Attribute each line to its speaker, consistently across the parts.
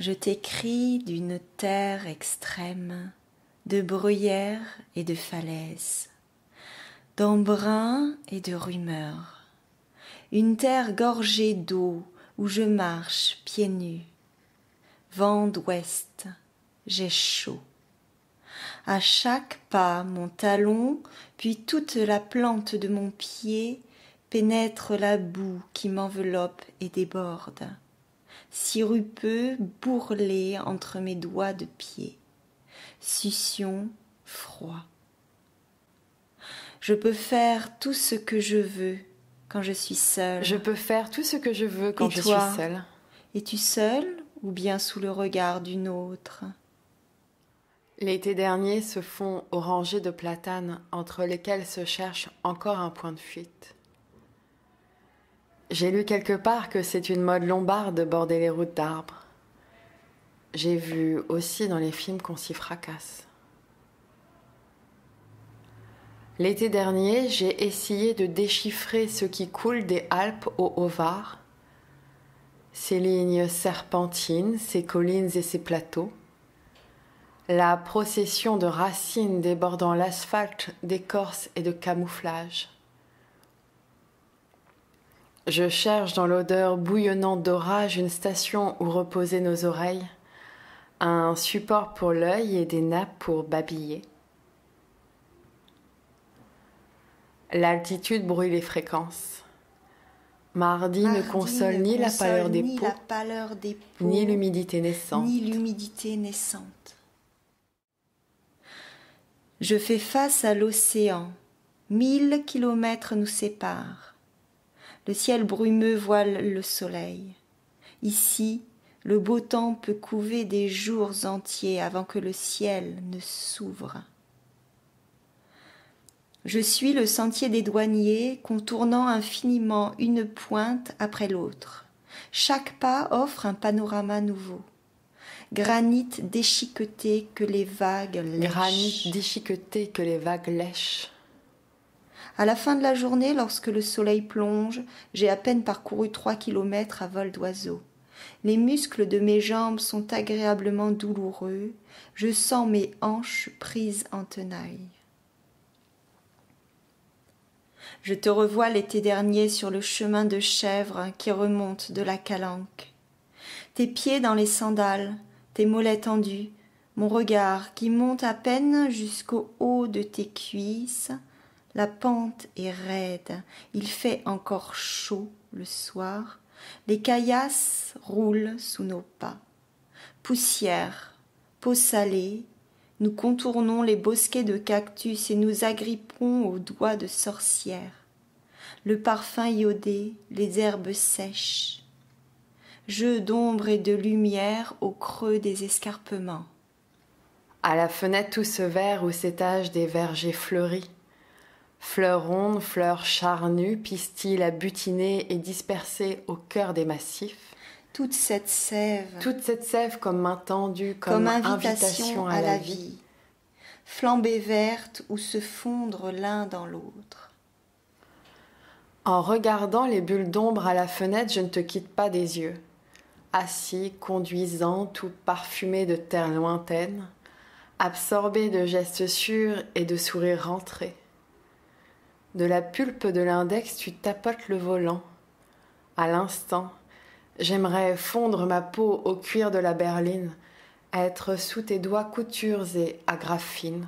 Speaker 1: Je t'écris d'une terre extrême, de bruyères et de falaises, d'embruns et de rumeurs, une terre gorgée d'eau où je marche pieds nus. Vent d'ouest, j'ai chaud. À chaque pas, mon talon, puis toute la plante de mon pied pénètre la boue qui m'enveloppe et déborde, sirupeux bourrelé entre mes doigts de pied, succion froid. Je peux faire tout ce que je veux quand je suis seule.
Speaker 2: Je peux faire tout ce que je veux quand je suis seule.
Speaker 1: Es-tu seule ou bien sous le regard d'une autre?
Speaker 2: L'été dernier se fond aux rangées de platanes entre lesquelles se cherche encore un point de fuite. J'ai lu quelque part que c'est une mode lombarde de border les routes d'arbres. J'ai vu aussi dans les films qu'on s'y fracasse. L'été dernier, j'ai essayé de déchiffrer ce qui coule des Alpes au Haut-Var, ces lignes serpentines, ces collines et ces plateaux, la procession de racines débordant l'asphalte d'écorce et de camouflage. Je cherche dans l'odeur bouillonnante d'orage une station où reposer nos oreilles, un support pour l'œil et des nappes pour babiller. L'altitude brouille les fréquences. Mardi ne console ni la pâleur des peaux, ni l'humidité naissante.
Speaker 1: Je fais face à l'océan. 1000 kilomètres nous séparent. Le ciel brumeux voile le soleil. Ici, le beau temps peut couver des jours entiers avant que le ciel ne s'ouvre. Je suis le sentier des douaniers, contournant infiniment une pointe après l'autre. Chaque pas offre un panorama nouveau. Granit déchiqueté que les vagues lèchent. À la fin de la journée, lorsque le soleil plonge, j'ai à peine parcouru 3 kilomètres à vol d'oiseau. Les muscles de mes jambes sont agréablement douloureux. Je sens mes hanches prises en tenaille. Je te revois l'été dernier sur le chemin de chèvre qui remonte de la Calanque. Tes pieds dans les sandales, tes mollets tendus, mon regard qui monte à peine jusqu'au haut de tes cuisses. La pente est raide, il fait encore chaud le soir. Les caillasses roulent sous nos pas. Poussière, peau salée, nous contournons les bosquets de cactus et nous agrippons aux doigts de sorcières. Le parfum iodé, les herbes sèches. Jeu d'ombre et de lumière au creux des escarpements.
Speaker 2: À la fenêtre tout ce vert où s'étagent des vergers fleuris. Fleurs rondes, fleurs charnues, pistils à butiner et dispersées au cœur des massifs.
Speaker 1: Toute cette sève
Speaker 2: comme main tendue, comme invitation à la vie.
Speaker 1: Flambée verte où se fondre l'un dans l'autre.
Speaker 2: En regardant les bulles d'ombre à la fenêtre, je ne te quitte pas des yeux. Assis, conduisant, tout parfumé de terre lointaine, absorbé de gestes sûrs et de sourires rentrés. De la pulpe de l'index, tu tapotes le volant. À l'instant, j'aimerais fondre ma peau au cuir de la berline, être sous tes doigts coutures et agrafes fines.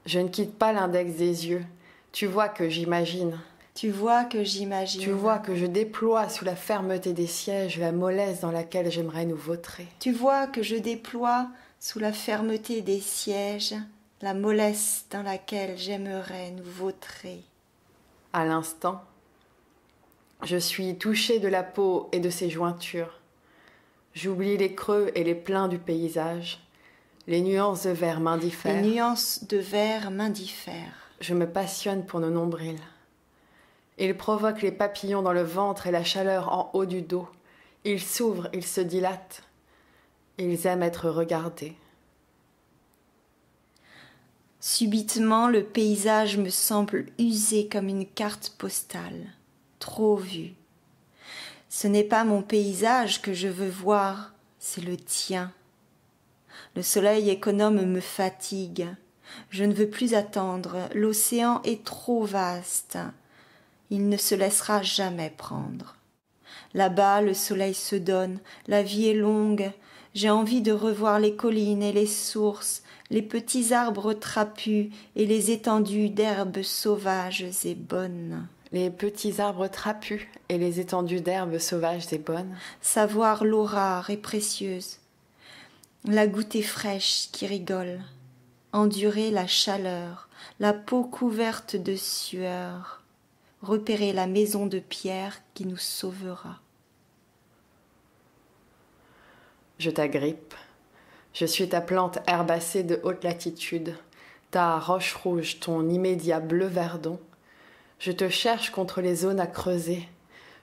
Speaker 2: Je ne quitte pas l'index des yeux. Tu vois que j'imagine.
Speaker 1: Tu vois que je
Speaker 2: déploie sous la fermeté des sièges la mollesse dans laquelle j'aimerais nous vautrer.
Speaker 1: Tu vois que je déploie sous la fermeté des sièges la mollesse dans laquelle j'aimerais nous vautrer.
Speaker 2: À l'instant, je suis touchée de la peau et de ses jointures. J'oublie les creux et les pleins du paysage. Les nuances de vert m'indiffèrent. Je me passionne pour nos nombrils. Ils provoquent les papillons dans le ventre et la chaleur en haut du dos. Ils s'ouvrent, ils se dilatent. Ils aiment être regardés.
Speaker 1: Subitement, le paysage me semble usé comme une carte postale, trop vue. Ce n'est pas mon paysage que je veux voir, c'est le tien. Le soleil économe me fatigue. Je ne veux plus attendre, l'océan est trop vaste. Il ne se laissera jamais prendre. Là-bas, le soleil se donne, la vie est longue. J'ai envie de revoir les collines et les sources, les petits arbres trapus et les étendues d'herbes sauvages et bonnes.
Speaker 2: Les petits arbres trapus et les étendues d'herbes sauvages et bonnes.
Speaker 1: Savoir l'eau rare et précieuse, la gouttée fraîche qui rigole, endurer la chaleur, la peau couverte de sueur, repérer la maison de pierre qui nous sauvera.
Speaker 2: Je t'agrippe. Je suis ta plante herbacée de haute latitude, ta roche rouge, ton immédiat bleu verdon. Je te cherche contre les zones à creuser.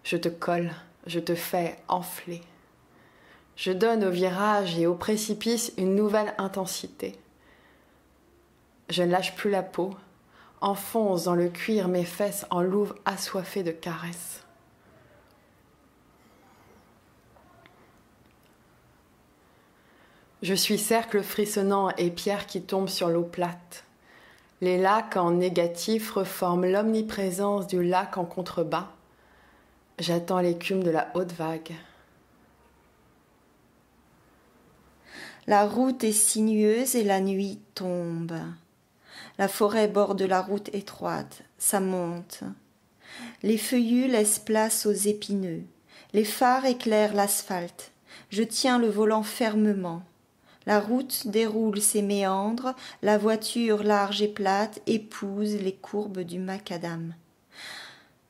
Speaker 2: Je te colle, je te fais enfler. Je donne au virage et au précipice une nouvelle intensité. Je ne lâche plus la peau, enfonce dans le cuir mes fesses en louve assoiffée de caresses. Je suis cercle frissonnant et pierre qui tombe sur l'eau plate. Les lacs en négatif reforment l'omniprésence du lac en contrebas. J'attends l'écume de la haute vague.
Speaker 1: La route est sinueuse et la nuit tombe. La forêt borde la route étroite, ça monte. Les feuillus laissent place aux épineux. Les phares éclairent l'asphalte. Je tiens le volant fermement. La route déroule ses méandres, la voiture large et plate épouse les courbes du macadam.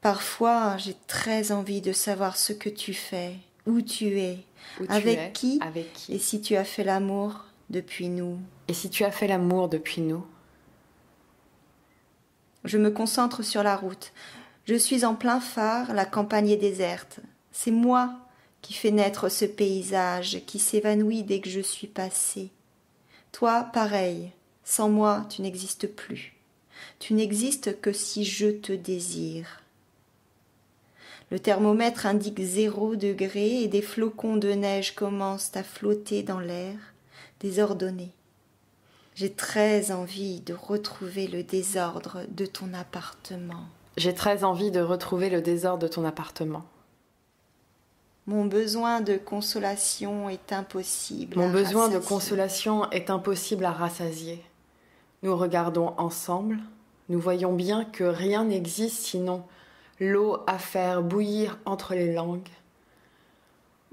Speaker 1: Parfois, j'ai très envie de savoir ce que tu fais, où tu es, avec qui, et si tu as fait l'amour depuis nous.
Speaker 2: Et si tu as fait l'amour depuis nous.
Speaker 1: Je me concentre sur la route. Je suis en plein phare, la campagne est déserte. C'est moi qui fais naître ce paysage, qui s'évanouit dès que je suis passée. Toi, pareil, sans moi, tu n'existes plus. Tu n'existes que si je te désire. Le thermomètre indique 0 degré et des flocons de neige commencent à flotter dans l'air, désordonnés. J'ai très envie de retrouver le désordre de ton appartement.
Speaker 2: J'ai très envie de retrouver le désordre de ton appartement.
Speaker 1: Mon besoin de consolation est impossible.
Speaker 2: Mon besoin de consolation est impossible à rassasier. Nous regardons ensemble, nous voyons bien que rien n'existe sinon l'eau à faire bouillir entre les langues.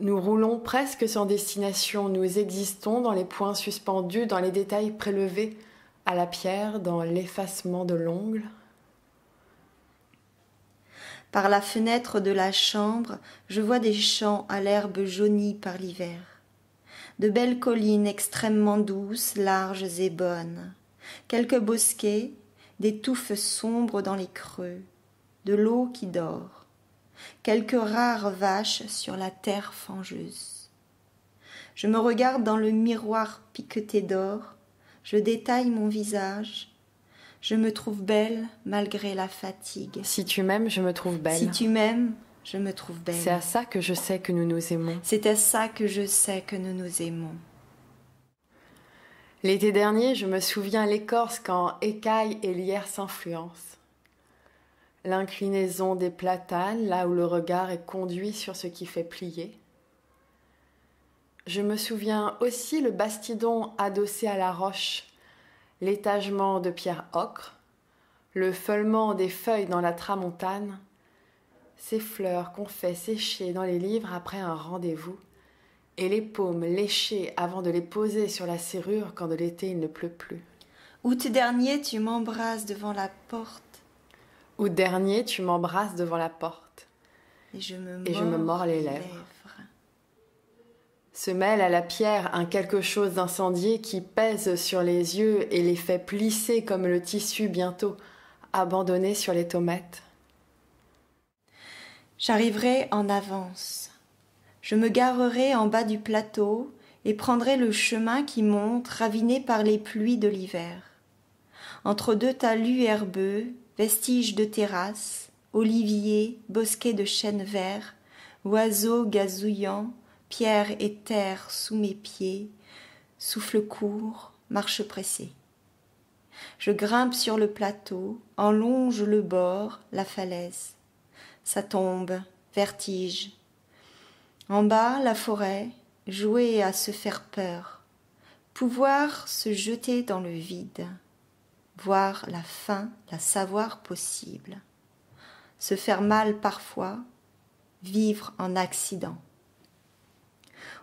Speaker 2: Nous roulons presque sans destination, nous existons dans les points suspendus, dans les détails prélevés à la pierre, dans l'effacement de l'ongle.
Speaker 1: Par la fenêtre de la chambre, je vois des champs à l'herbe jaunie par l'hiver. De belles collines extrêmement douces, larges et bonnes. Quelques bosquets, des touffes sombres dans les creux. De l'eau qui dort. Quelques rares vaches sur la terre fangeuse. Je me regarde dans le miroir piqueté d'or. Je détaille mon visage. Je me trouve belle malgré la fatigue.
Speaker 2: Si tu m'aimes, je me trouve belle.
Speaker 1: Si tu m'aimes, je me trouve belle.
Speaker 2: C'est à ça que je sais que nous nous aimons.
Speaker 1: C'est à ça que je sais que nous nous aimons.
Speaker 2: L'été dernier, je me souviens l'écorce quand écailles et lierre s'influencent. L'inclinaison des platanes, là où le regard est conduit sur ce qui fait plier. Je me souviens aussi le bastidon adossé à la roche, l'étagement de pierre ocre, le feulement des feuilles dans la tramontane, ces fleurs qu'on fait sécher dans les livres après un rendez-vous, et les paumes léchées avant de les poser sur la serrure quand de l'été il ne pleut plus.
Speaker 1: Août dernier, tu m'embrasses devant la porte.
Speaker 2: Août dernier, tu m'embrasses devant la porte.
Speaker 1: Et je me
Speaker 2: mords les lèvres. Se mêle à la pierre un quelque chose d'incendié qui pèse sur les yeux et les fait plisser comme le tissu bientôt abandonné sur les tomates.
Speaker 1: J'arriverai en avance. Je me garerai en bas du plateau et prendrai le chemin qui monte raviné par les pluies de l'hiver. Entre deux talus herbeux, vestiges de terrasses, oliviers, bosquets de chênes verts, oiseaux gazouillant, pierre et terre sous mes pieds, souffle court, marche pressée. Je grimpe sur le plateau, en longe le bord, la falaise. Ça tombe, vertige. En bas, la forêt, jouer à se faire peur, pouvoir se jeter dans le vide, voir la fin, la savoir possible, se faire mal parfois, vivre en accident.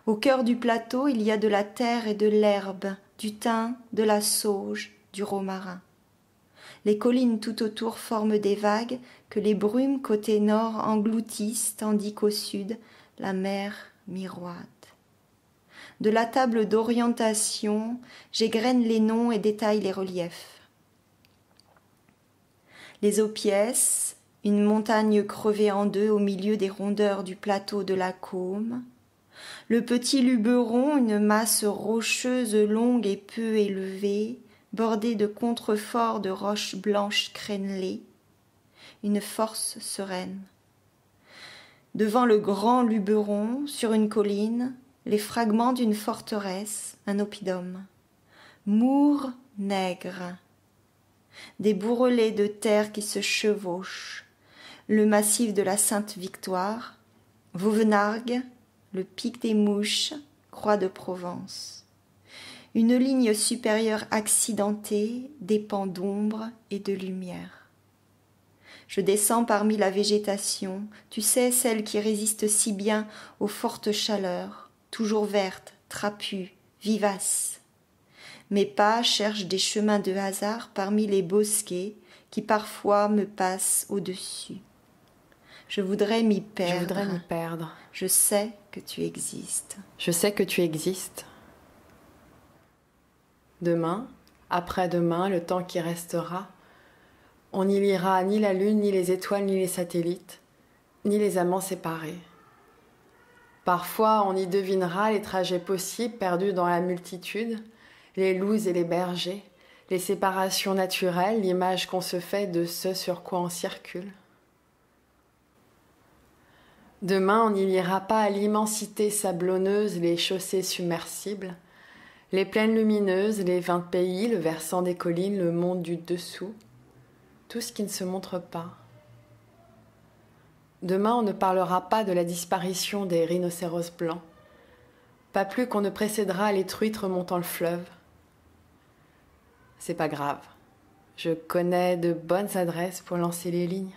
Speaker 1: Au cœur du plateau, il y a de la terre et de l'herbe, du thym, de la sauge, du romarin. Les collines tout autour forment des vagues que les brumes côté nord engloutissent, tandis qu'au sud, la mer miroite. De la table d'orientation, j'égrène les noms et détaille les reliefs. Les Aupiès, une montagne crevée en deux au milieu des rondeurs du plateau de la Côme. Le petit Luberon, une masse rocheuse longue et peu élevée, bordée de contreforts de roches blanches crénelées. Une force sereine. Devant le grand Luberon, sur une colline, les fragments d'une forteresse, un oppidum. Mours nègres. Des bourrelets de terre qui se chevauchent. Le massif de la Sainte-Victoire. Vauvenargues, le pic des Mouches, Croix de Provence. Une ligne supérieure accidentée, des pans d'ombre et de lumière. Je descends parmi la végétation, tu sais, celle qui résiste si bien aux fortes chaleurs, toujours verte, trapue, vivace. Mes pas cherchent des chemins de hasard parmi les bosquets qui parfois me passent au-dessus. Je voudrais m'y perdre. Je sais que tu existes.
Speaker 2: Je sais que tu existes. Demain, après-demain, le temps qui restera, on n'y lira ni la lune, ni les étoiles, ni les satellites, ni les amants séparés. Parfois, on y devinera les trajets possibles perdus dans la multitude, les loups et les bergers, les séparations naturelles, l'image qu'on se fait de ce sur quoi on circule. Demain, on n'y lira pas à l'immensité sablonneuse les chaussées submersibles, les plaines lumineuses, les 20 pays, le versant des collines, le monde du dessous, tout ce qui ne se montre pas. Demain, on ne parlera pas de la disparition des rhinocéros blancs, pas plus qu'on ne précédera les truites remontant le fleuve. C'est pas grave, je connais de bonnes adresses pour lancer les lignes.